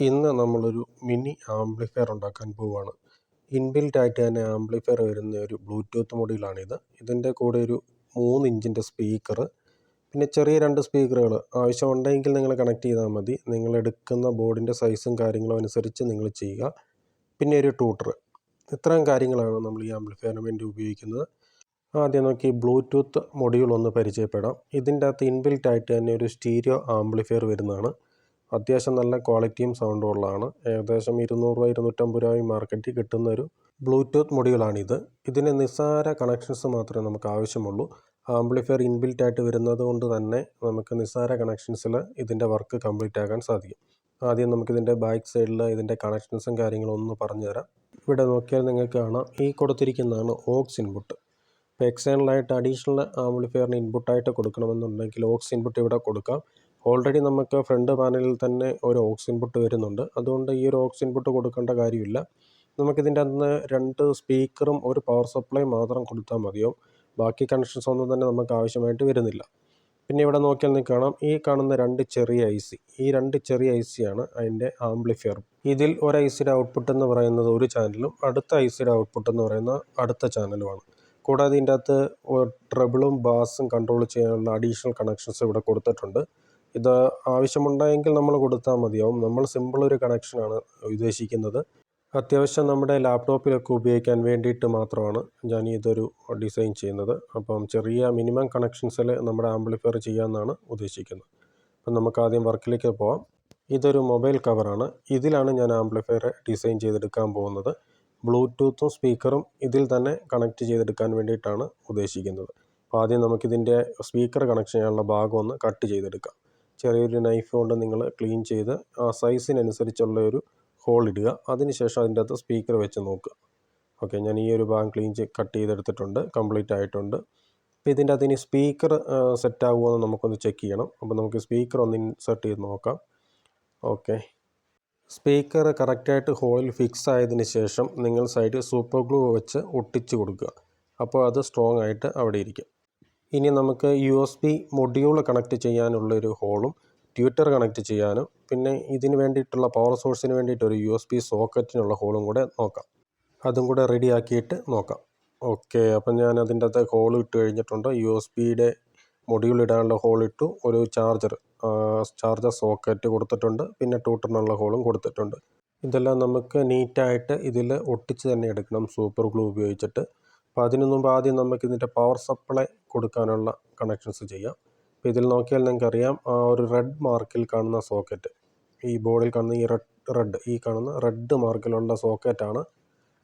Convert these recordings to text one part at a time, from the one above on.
ഇന്ന് നമ്മളൊരു mini amplifier ഉണ്ടാക്കാൻ പോവുകയാണ്. ഇൻബിൽറ്റ് ആയിട്ട് തന്നെ ആംപ്ലിഫയർ വരുന്ന ഒരു ബ്ലൂടൂത്ത് മൊഡ്യൂളാണിത്. ഇതിൻ്റെ കൂടെ ഒരു 3 ഇഞ്ചിൻ്റെ സ്പീക്കർ, പിന്നെ ചെറിയ 2 സ്പീക്കറുകൾ ആവശ്യമുണ്ടെങ്കിൽ നിങ്ങൾ കണക്ട് ചെയ്താൽ മതി. നിങ്ങൾ എടുക്കുന്ന ബോർഡിൻ്റെ സൈസും കാര്യങ്ങളും അനുസരിച്ച് നിങ്ങൾ ചെയ്യുക. പിന്നെ ഒരു ട്യൂട്ടർ. ഇത്രയും കാര്യങ്ങളാണ് നമ്മൾ ഈ ആംപ്ലിഫയറിന് വേണ്ടി ഉപയോഗിക്കുന്നത്. ആദ്യം നോക്കി ബ്ലൂടൂത്ത് മൊഡ്യൂൾ ഒന്ന് പരിചയപ്പെടാം. ഇതിൻ്റെ അകത്ത് ഇൻബിൽറ്റ് ആയിട്ട് തന്നെ ഒരു സ്റ്റീരിയോ ആംപ്ലിഫയർ വരുന്നതാണ്. അത്യാവശ്യം നല്ല ക്വാളിറ്റിയും സൗണ്ടും ഉള്ളതാണ്. ഏകദേശം 200 രൂപ 250 രൂപ മാർക്കറ്റിൽ കിട്ടുന്ന ഒരു ബ്ലൂടൂത്ത് മൊഡ്യൂളാണിത്. ഇതിന് നിസ്സാര കണക്ഷൻസ് മാത്രമേ നമുക്ക് ആവശ്യമുള്ളൂ. ആംപ്ലിഫയർ ഇൻബിൽറ്റ് ആയിട്ട് വരുന്നത് കൊണ്ട് തന്നെ നമുക്ക് നിസ്സാര കണക്ഷൻസിൽ ഇതിൻ്റെ വർക്ക് കംപ്ലീറ്റ് ആക്കാൻ സാധിക്കും. ആദ്യം നമുക്കിതിൻ്റെ ബാക്ക് സൈഡിൽ ഇതിൻ്റെ കണക്ഷൻസും കാര്യങ്ങളും ഒന്ന് പറഞ്ഞുതരാം. ഇവിടെ നോക്കിയാൽ നിങ്ങൾക്ക് കാണാം, ഈ കൊടുത്തിരിക്കുന്നതാണ് ഓക്സ് ഇൻപുട്ട്. ഇപ്പോൾ എക്സ്റ്റേണലായിട്ട് അഡീഷണൽ ആംപ്ലിഫയറിന് ഇൻപുട്ടായിട്ട് കൊടുക്കണമെന്നുണ്ടെങ്കിൽ ഓക്സ് ഇൻപുട്ട് ഇവിടെ കൊടുക്കാം. ഓൾറെഡി നമുക്ക് ഫ്രണ്ട് പാനലിൽ തന്നെ ഒരു ഓക്സ് ഇൻപുട്ട് വരുന്നുണ്ട്. അതുകൊണ്ട് ഈ ഒരു ഓക്സ് ഇൻപുട്ട് കൊടുക്കേണ്ട കാര്യമില്ല. നമുക്കിതിൻ്റെ അകത്ത് 2 സ്പീക്കറും ഒരു പവർ സപ്ലൈ മാത്രം കൊടുത്താൽ മതിയാവും. ബാക്കി കണക്ഷൻസ് ഒന്നും തന്നെ നമുക്ക് ആവശ്യമായിട്ട് വരുന്നില്ല. പിന്നെ ഇവിടെ നോക്കിയാൽ നിങ്ങൾക്ക് കാണാം, ഈ കാണുന്ന 2 ചെറിയ IC, ഈ 2 ചെറിയ ICയാണ് അതിൻ്റെ ആംപ്ലിഫയർ. ഇതിൽ ഒരു ICയുടെ ഔട്ട്പുട്ട് എന്ന് പറയുന്നത് ഒരു ചാനലും അടുത്ത ICയുടെ ഔട്ട്പുട്ട് എന്ന് പറയുന്ന അടുത്ത ചാനലുമാണ്. കൂടാതെ ഇതിൻ്റെ അകത്ത് ട്രബിളും ബാസും കൺട്രോൾ ചെയ്യാനുള്ള അഡീഷണൽ കണക്ഷൻസ് ഇവിടെ കൊടുത്തിട്ടുണ്ട്. ഇത് ആവശ്യമുണ്ടെങ്കിൽ നമ്മൾ കൊടുത്താൽ മതിയാവും. നമ്മൾ സിമ്പിൾ ഒരു കണക്ഷനാണ് ഉദ്ദേശിക്കുന്നത്. അത്യാവശ്യം നമ്മുടെ ലാപ്ടോപ്പിലൊക്കെ ഉപയോഗിക്കാൻ വേണ്ടിയിട്ട് മാത്രമാണ് ഞാൻ ഇതൊരു ഡിസൈൻ ചെയ്യുന്നത്. അപ്പം ചെറിയ മിനിമം കണക്ഷൻസിൽ നമ്മുടെ ആംപ്ലിഫയർ ചെയ്യാമെന്നാണ് ഉദ്ദേശിക്കുന്നത്. അപ്പം നമുക്ക് ആദ്യം വർക്കിലേക്ക് പോകാം. ഇതൊരു മൊബൈൽ കവറാണ്. ഇതിലാണ് ഞാൻ ആംപ്ലിഫയർ ഡിസൈൻ ചെയ്തെടുക്കാൻ പോകുന്നത്. ബ്ലൂടൂത്തും സ്പീക്കറും ഇതിൽ തന്നെ കണക്ട് ചെയ്തെടുക്കാൻ വേണ്ടിയിട്ടാണ് ഉദ്ദേശിക്കുന്നത്. അപ്പോൾ ആദ്യം നമുക്കിതിൻ്റെ സ്പീക്കർ കണക്ഷൻ ചെയ്യാനുള്ള ഭാഗം ഒന്ന് കട്ട് ചെയ്തെടുക്കാം. ചെറിയൊരു നൈഫ് കൊണ്ട് നിങ്ങൾ ക്ലീൻ ചെയ്ത് ആ സൈസിനനുസരിച്ചുള്ള ഒരു ഹോൾ ഇടുക. അതിനുശേഷം അതിൻ്റെ അകത്ത് സ്പീക്കർ വെച്ച് നോക്കുക. ഓക്കെ, ഞാൻ ഈ ഒരു ഭാഗം കട്ട് ചെയ്തെടുത്തിട്ടുണ്ട്, കംപ്ലീറ്റ് ആയിട്ടുണ്ട്. അപ്പോൾ ഇതിൻ്റെ അകത്ത് ഇനി സ്പീക്കർ സെറ്റ് ആകുമോ എന്ന് നമുക്കൊന്ന് ചെക്ക് ചെയ്യണം. അപ്പോൾ നമുക്ക് സ്പീക്കർ ഒന്ന് ഇൻസെർട്ട് ചെയ്ത് നോക്കാം. ഓക്കെ, സ്പീക്കർ കറക്റ്റായിട്ട് ഹോളിൽ ഫിക്സ് ആയതിന് ശേഷം നിങ്ങൾ സൈഡിൽ സൂപ്പർ ഗ്ലൂ വെച്ച് ഒട്ടിച്ച് കൊടുക്കുക. അപ്പോൾ അത് സ്ട്രോങ് ആയിട്ട് അവിടെ ഇരിക്കും. ഇനി നമുക്ക് USB മൊഡ്യൂൾ കണക്ട് ചെയ്യാനുള്ളൊരു ഹോളും ട്യൂട്ടർ കണക്ട് ചെയ്യാനും പിന്നെ ഇതിന് വേണ്ടിയിട്ടുള്ള പവർ സോഴ്സിന് വേണ്ടിയിട്ട് ഒരു USB സോക്കറ്റിനുള്ള ഹോളും കൂടെ നോക്കാം. അതും കൂടെ റെഡി ആക്കിയിട്ട് നോക്കാം. ഓക്കെ, അപ്പം ഞാൻ അതിൻ്റെ അകത്ത് ഹോൾ ഇട്ട് കഴിഞ്ഞിട്ടുണ്ട്. USBയുടെ മൊഡ്യൂൾ ഇടാനുള്ള ഹോൾ ഇട്ടു. ഒരു ചാർജർ സോക്കറ്റ് കൊടുത്തിട്ടുണ്ട്. പിന്നെ ട്യൂട്ടറിനുള്ള ഹോളും കൊടുത്തിട്ടുണ്ട്. ഇതെല്ലാം നമുക്ക് നീറ്റായിട്ട് ഇതിൽ ഒട്ടിച്ച് തന്നെ എടുക്കണം സൂപ്പർ ഗ്ലൂ ഉപയോഗിച്ചിട്ട്. അപ്പോൾ അതിനു മുമ്പ് ആദ്യം നമുക്ക് ഇതിൻ്റെ പവർ സപ്ലൈ കൊടുക്കാനുള്ള കണക്ഷൻസ് ചെയ്യാം. അപ്പോൾ ഇതിൽ നോക്കിയാൽ നിങ്ങൾക്കറിയാം, ആ ഒരു റെഡ് മാർക്കിൽ കാണുന്ന സോക്കറ്റ്, ഈ ബോർഡിൽ കാണുന്ന ഈ കാണുന്ന റെഡ് മാർക്കിലുള്ള സോക്കറ്റാണ്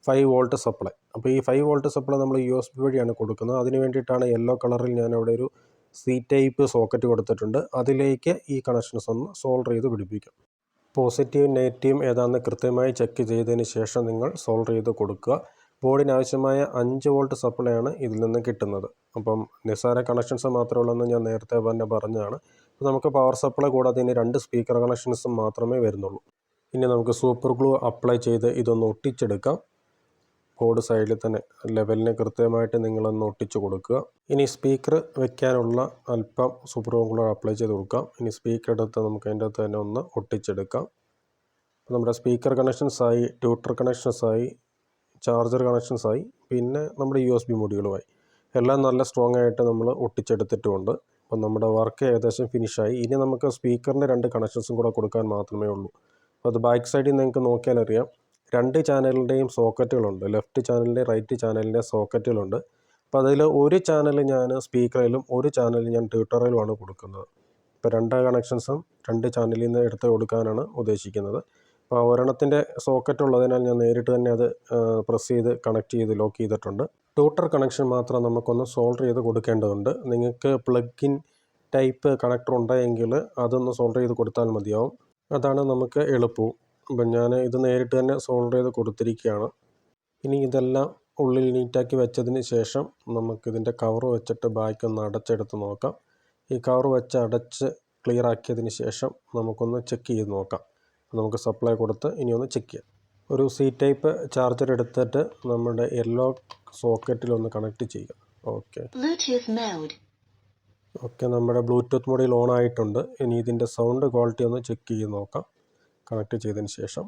5 വോൾട്ട് സപ്ലൈ. അപ്പോൾ ഈ 5 വോൾട്ട് സപ്ലൈ നമ്മൾ USB വഴിയാണ് കൊടുക്കുന്നത്. അതിന് വേണ്ടിയിട്ടാണ് യെല്ലോ കളറിൽ ഞാൻ അവിടെ ഒരു C ടൈപ്പ് സോക്കറ്റ് കൊടുത്തിട്ടുണ്ട്. അതിലേക്ക് ഈ കണക്ഷൻസ് ഒന്ന് സോൾഡർ ചെയ്ത് പിടിപ്പിക്കാം. പോസിറ്റീവും നെഗറ്റീവും ഏതാണെന്ന് കൃത്യമായി ചെക്ക് ചെയ്തതിന് ശേഷം നിങ്ങൾ സോൾഡർ ചെയ്ത് കൊടുക്കുക. ബോർഡിന് ആവശ്യമായ 5 വോൾട്ട് സപ്ലൈ ആണ് ഇതിൽ നിന്ന് കിട്ടുന്നത്. അപ്പം നിസ്സാര കണക്ഷൻസ് മാത്രമേ ഉള്ളൂ എന്ന് ഞാൻ നേരത്തെ തന്നെ പറഞ്ഞതാണ്. നമുക്ക് പവർ സപ്ലൈ കൂടാതെ ഇനി 2 സ്പീക്കർ കണക്ഷൻസും മാത്രമേ വരുന്നുള്ളൂ. ഇനി നമുക്ക് സൂപ്പർ ഗ്ലൂ അപ്ലൈ ചെയ്ത് ഇതൊന്ന് ഒട്ടിച്ചെടുക്കാം. ബോർഡ് സൈഡിൽ തന്നെ ലെവലിന് കൃത്യമായിട്ട് നിങ്ങളൊന്ന് ഒട്ടിച്ച് കൊടുക്കുക. ഇനി സ്പീക്കർ വെക്കാനുള്ള അല്പം സൂപ്പർ ഗ്ലൂ അപ്ലൈ ചെയ്ത് കൊടുക്കാം. ഇനി സ്പീക്കർ എടുത്ത് നമുക്ക് അതിൻ്റെ അകത്ത് തന്നെ ഒന്ന് ഒട്ടിച്ചെടുക്കാം. നമ്മുടെ സ്പീക്കർ കണക്ഷൻസായി, ട്യൂട്ടർ കണക്ഷൻസായി, ചാർജർ കണക്ഷൻസായി, പിന്നെ നമ്മുടെ USB മൊഡ്യൂളുമായി എല്ലാം നല്ല സ്ട്രോങ് ആയിട്ട് നമ്മൾ ഒട്ടിച്ചെടുത്തിട്ടുമുണ്ട്. അപ്പം നമ്മുടെ വർക്ക് ഏകദേശം ഫിനിഷായി. ഇനി നമുക്ക് സ്പീക്കറിൻ്റെ 2 കണക്ഷൻസും കൂടെ കൊടുക്കാൻ മാത്രമേ ഉള്ളൂ. അപ്പോൾ അത് ബാക്ക് സൈഡിൽ നിങ്ങൾക്ക് നോക്കിയാൽ അറിയാം, 2 ചാനലിൻ്റെയും സോക്കറ്റുകളുണ്ട്. ലെഫ്റ്റ് ചാനലിൻ്റെ റൈറ്റ് ചാനലിൻ്റെ സോക്കറ്റുകളുണ്ട്. അപ്പോൾ അതിൽ ഒരു ചാനൽ ഞാൻ സ്പീക്കറിലും ഒരു ചാനൽ ഞാൻ ട്യൂട്ടറിലുമാണ് കൊടുക്കുന്നത്. ഇപ്പോൾ 2 കണക്ഷൻസും 2 ചാനലിൽ നിന്ന് എടുത്ത് കൊടുക്കാനാണ് ഉദ്ദേശിക്കുന്നത്. അപ്പോൾ ഒരെണ്ണത്തിൻ്റെ സോക്കറ്റ് ഉള്ളതിനാൽ ഞാൻ നേരിട്ട് തന്നെ അത് പ്രസ് ചെയ്ത് കണക്ട് ചെയ്ത് ലോക്ക് ചെയ്തിട്ടുണ്ട്. ട്യൂട്ടർ കണക്ഷൻ മാത്രം നമുക്കൊന്ന് സോൾഡർ ചെയ്ത് കൊടുക്കേണ്ടതുണ്ട്. നിങ്ങൾക്ക് പ്ലഗ് ഇൻ ടൈപ്പ് കണക്ടർ ഉണ്ടെങ്കിൽ അതൊന്ന് സോൾഡർ ചെയ്ത് കൊടുത്താൽ മതിയാവും. അതാണ് നമുക്ക് എളുപ്പവും. അപ്പം ഞാൻ ഇത് നേരിട്ട് തന്നെ സോൾഡർ ചെയ്ത് കൊടുത്തിരിക്കുകയാണ്. ഇനി ഇതെല്ലാം ഉള്ളിൽ നീറ്റാക്കി വെച്ചതിന് ശേഷം നമുക്കിതിൻ്റെ കവർ വെച്ചിട്ട് ബാക്ക് ഒന്ന് അടച്ചെടുത്ത് നോക്കാം. ഈ കവർ വെച്ച് അടച്ച് ക്ലിയർ ആക്കിയതിന് ശേഷം നമുക്കൊന്ന് ചെക്ക് ചെയ്ത് നോക്കാം. നമുക്ക് സപ്ലൈ കൊടുത്ത് ഇനി ഒന്ന് ചെക്ക് ചെയ്യാം. ഒരു സി ടൈപ്പ് ചാർജർ എടുത്തിട്ട് നമ്മുടെ യെല്ലോ സോക്കറ്റിലൊന്ന് കണക്ട് ചെയ്യുക. ഓക്കെ, നമ്മുടെ ബ്ലൂടൂത്ത് മോഡിൽ ഓൺ ആയിട്ടുണ്ട്. ഇനി ഇതിൻ്റെ സൗണ്ട് ക്വാളിറ്റി ഒന്ന് ചെക്ക് ചെയ്ത് നോക്കാം. കണക്ട് ചെയ്തതിന് ശേഷം